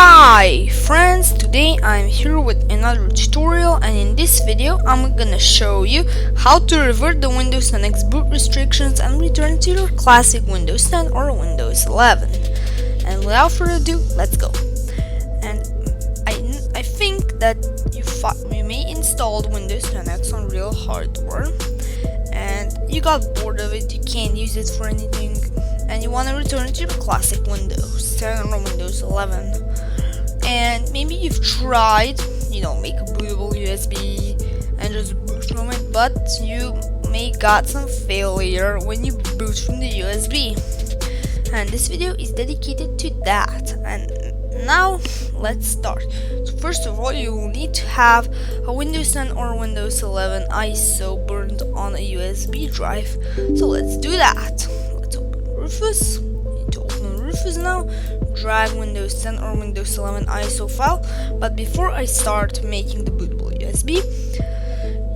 Hi friends, today I'm here with another tutorial, and in this video I'm gonna show you how to revert the Windows 10 boot restrictions and return to your classic Windows 10 or Windows 11. And without further ado, let's go. And I think that you may installed Windows 10X on real hardware and you got bored of it, you can't use it for anything, and you want to return to your classic Windows 10 or Windows 11. And maybe you've tried, make a bootable USB and just boot from it, but you may got some failure when you boot from the USB. And this video is dedicated to that. And now let's start. So first of all, you will need to have a Windows 10 or Windows 11 ISO burned on a USB drive. So let's do that. Let's open Rufus. You need to open Rufus now. Drag Windows 10 or Windows 11 ISO file. But before I start making the bootable USB,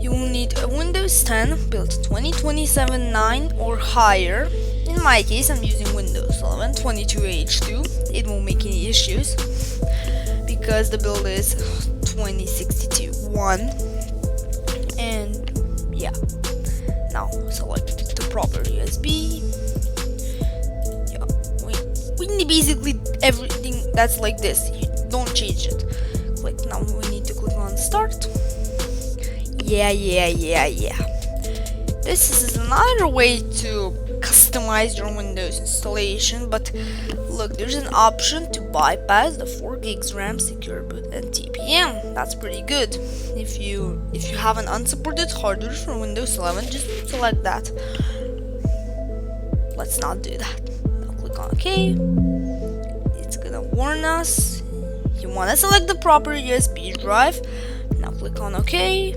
you will need a Windows 10 built 2027-9 or higher. In my case, I'm using Windows 11 22H2. It won't make any issues because the build is 2062-1. And yeah, now select the proper USB. We need basically everything that's like this. You don't change it. Now we need to click on start. Yeah. This is another way to customize your Windows installation, but look, there's an option to bypass the 4 gigs RAM, secure boot, and TPM. That's pretty good. If you have an unsupported hardware for Windows 11, just select that. Let's not do that. Click on OK. It's gonna warn us. You want to select the proper USB drive. Now click on OK.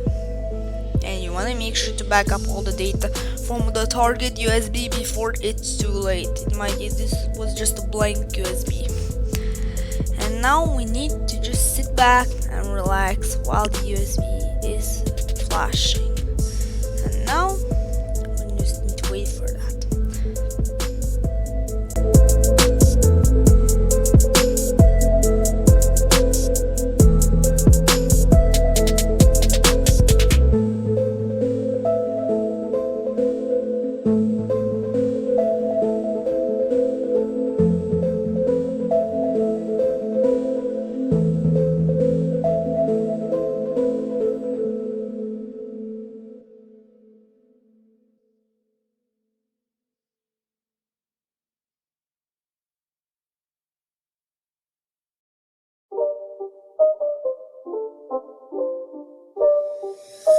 And you want to make sure to back up all the data from the target USB before it's too late. In my case, this was just a blank USB. And now we need to just sit back and relax while the USB is flashing. And now we just need to wait for that.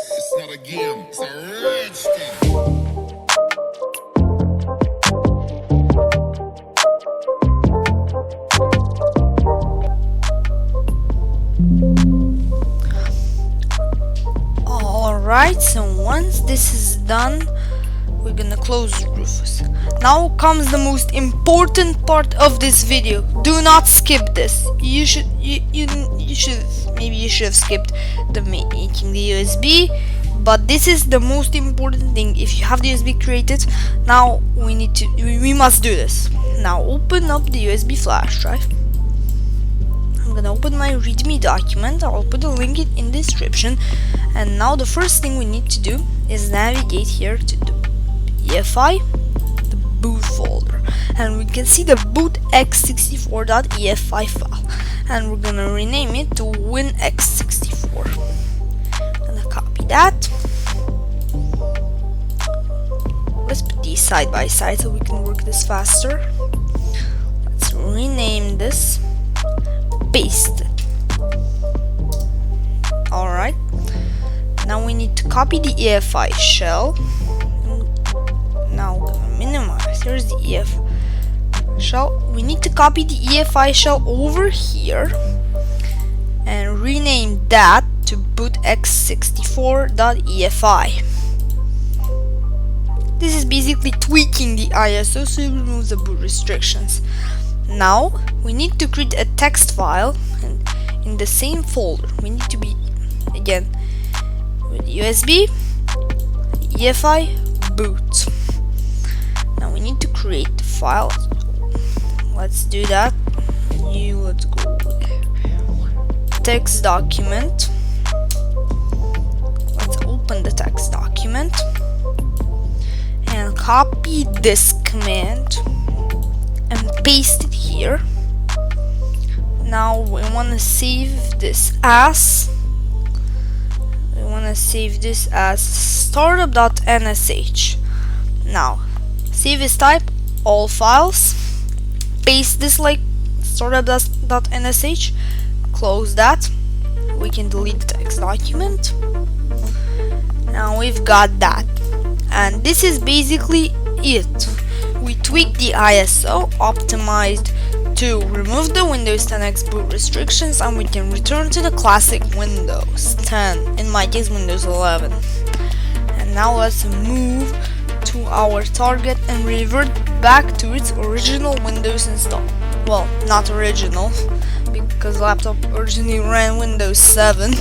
It's not a game, it's a rich thing. Alright, so once this is done, we're gonna close Rufus. Now comes the most important part of this video. Do not skip this. You should have skipped the making the USB, but this is the most important thing. If you have the USB created, now we must do this. Now open up the USB flash drive. I'm gonna open my readme document. I'll put a link in the description. And now the first thing we need to do is navigate here to the EFI, the boot folder, and we can see the bootx64.efi file, and we're gonna rename it to winx64. I'm gonna copy that. Let's put these side by side so we can work this faster. Let's rename this, paste it. Alright, now we need to copy the EFI shell. Now we're gonna minimize. Here's the EFI shell. We need to copy the EFI shell over here and rename that to bootx64.efi. This is basically tweaking the ISO so it removes the boot restrictions. Now we need to create a text file, and in the same folder we need to be again with USB, EFI, boot. Now we need to create the file. Let's do that. new. Let's go text document. Let's open the text document and copy this command and paste it here. Now we want to save this as startup.nsh. Now save as type all files, paste this like startup.nsh, close that. We can delete the text document. Now we've got that, and this is basically it. We tweaked the ISO, optimized to remove the Windows 10X boot restrictions, and we can return to the classic Windows 10, in my case Windows 11. And now let's move to our target and revert back to its original Windows install. Well, not original, because laptop originally ran Windows 7.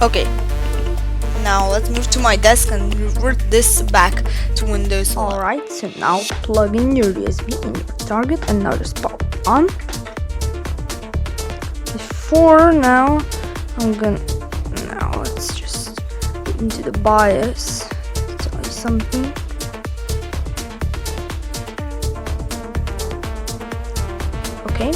Okay, now let's move to my desk and revert this back to Windows 11. Alright, so now plug in your USB in your target and now just pop on. Before now, let's just get into the BIOS to tell you something. Okay,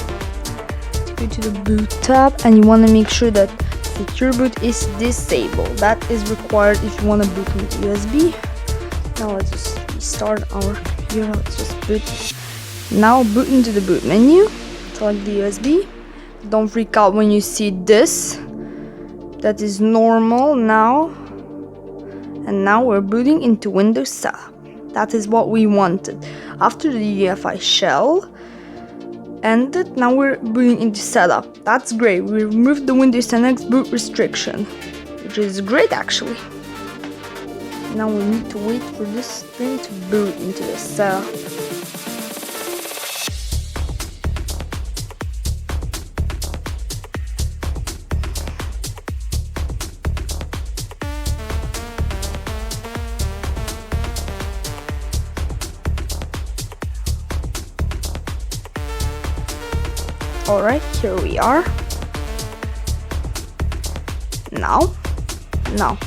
go to the boot tab and you want to make sure that secure boot is disabled. That is required if you want to boot with USB. Now let's just restart our computer. Let's just boot. Now boot into the boot menu. Select the USB. Don't freak out when you see this. That is normal now. And now we're booting into Windows setup. That is what we wanted. After the UEFI shell ended, now we're booting into setup. That's great. We removed the Windows 10X boot restriction, which is great actually. Now we need to wait for this thing to boot into the setup. Alright, here we are. Now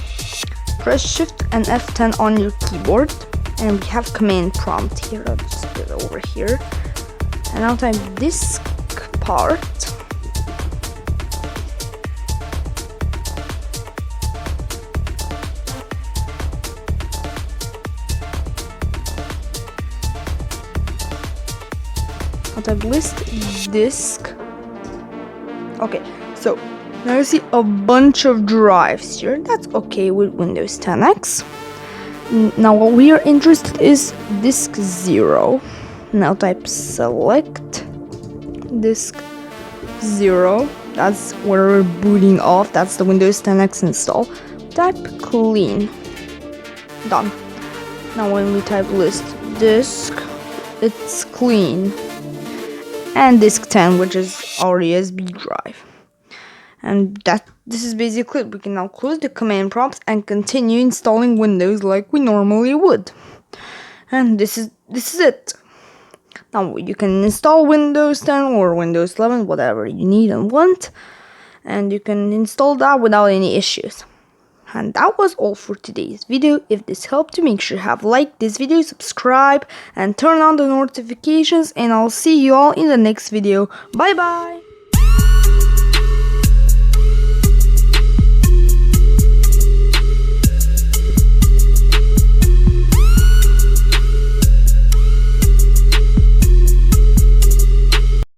press Shift and F10 on your keyboard, and we have command prompt here. I'll just put it over here, and now type disk part. I'll type list disk. Okay, so now you see a bunch of drives here. That's okay with Windows 10X. Now what we are interested is disk 0. Now type select disk 0. That's where we're booting off. That's the Windows 10X install. Type clean. Done. Now when we type list disk, it's clean. And disk 10, which is our USB drive. And this is basically it. We can now close the command prompts and continue installing Windows like we normally would. And this is it. Now you can install Windows 10 or Windows 11, whatever you need and want, and you can install that without any issues. And that was all for today's video. If this helped you, make sure you have liked this video, subscribe, and turn on the notifications, and I'll see you all in the next video. Bye bye!